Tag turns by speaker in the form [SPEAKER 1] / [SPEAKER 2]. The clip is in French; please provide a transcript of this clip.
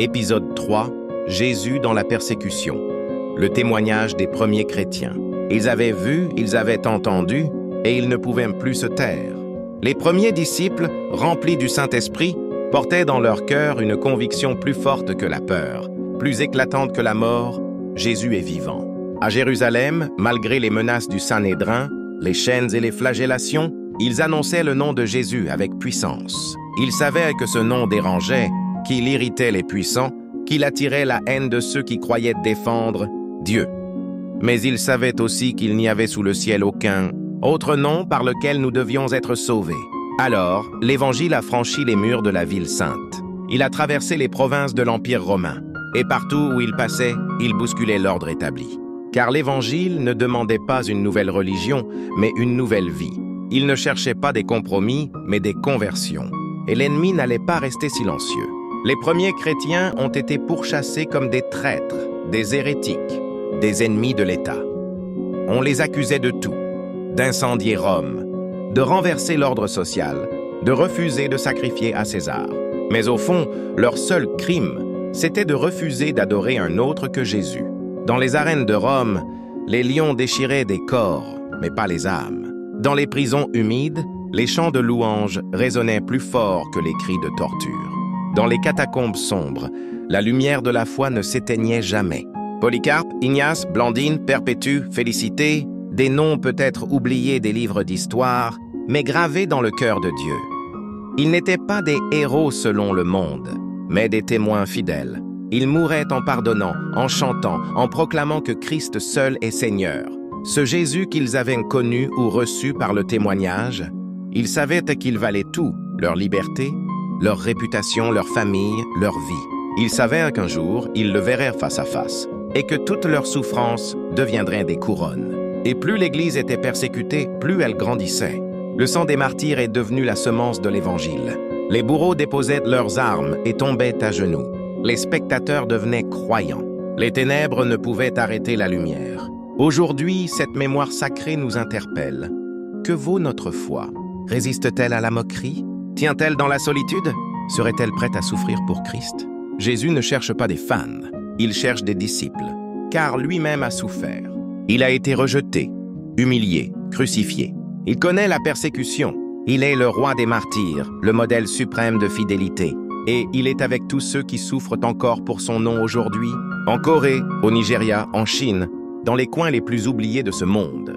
[SPEAKER 1] Épisode 3, Jésus dans la persécution. Le témoignage des premiers chrétiens. Ils avaient vu, ils avaient entendu, et ils ne pouvaient plus se taire. Les premiers disciples, remplis du Saint-Esprit, portaient dans leur cœur une conviction plus forte que la peur, plus éclatante que la mort: Jésus est vivant. À Jérusalem, malgré les menaces du Sanhédrin, les chaînes et les flagellations, ils annonçaient le nom de Jésus avec puissance. Ils savaient que ce nom dérangeait, qu'il irritait les puissants, qu'il attirait la haine de ceux qui croyaient défendre Dieu. Mais ils savaient aussi qu'il n'y avait sous le ciel aucun autre nom par lequel nous devions être sauvés. Alors, l'Évangile a franchi les murs de la ville sainte. Il a traversé les provinces de l'Empire romain, et partout où il passait, il bousculait l'ordre établi. Car l'Évangile ne demandait pas une nouvelle religion, mais une nouvelle vie. Il ne cherchait pas des compromis, mais des conversions. Et l'ennemi n'allait pas rester silencieux. Les premiers chrétiens ont été pourchassés comme des traîtres, des hérétiques, des ennemis de l'État. On les accusait de tout: d'incendier Rome, de renverser l'ordre social, de refuser de sacrifier à César. Mais au fond, leur seul crime, c'était de refuser d'adorer un autre que Jésus. Dans les arènes de Rome, les lions déchiraient des corps, mais pas les âmes. Dans les prisons humides, les chants de louanges résonnaient plus fort que les cris de torture. Dans les catacombes sombres, la lumière de la foi ne s'éteignait jamais. Polycarpe, Ignace, Blandine, Perpétue, Félicité, des noms peut-être oubliés des livres d'histoire, mais gravés dans le cœur de Dieu. Ils n'étaient pas des héros selon le monde, mais des témoins fidèles. Ils mouraient en pardonnant, en chantant, en proclamant que Christ seul est Seigneur. Ce Jésus qu'ils avaient connu ou reçu par le témoignage, ils savaient qu'il valait tout: leur liberté, leur réputation, leur famille, leur vie. Ils savaient qu'un jour, ils le verraient face à face, et que toutes leurs souffrances deviendraient des couronnes. Et plus l'Église était persécutée, plus elle grandissait. Le sang des martyrs est devenu la semence de l'Évangile. Les bourreaux déposaient leurs armes et tombaient à genoux. Les spectateurs devenaient croyants. Les ténèbres ne pouvaient arrêter la lumière. Aujourd'hui, cette mémoire sacrée nous interpelle. Que vaut notre foi? Résiste-t-elle à la moquerie? Tient-elle dans la solitude? Serait-elle prête à souffrir pour Christ? Jésus ne cherche pas des fans, il cherche des disciples, car lui-même a souffert. Il a été rejeté, humilié, crucifié. Il connaît la persécution. Il est le roi des martyrs, le modèle suprême de fidélité. Et il est avec tous ceux qui souffrent encore pour son nom aujourd'hui, en Corée, au Nigeria, en Chine, dans les coins les plus oubliés de ce monde.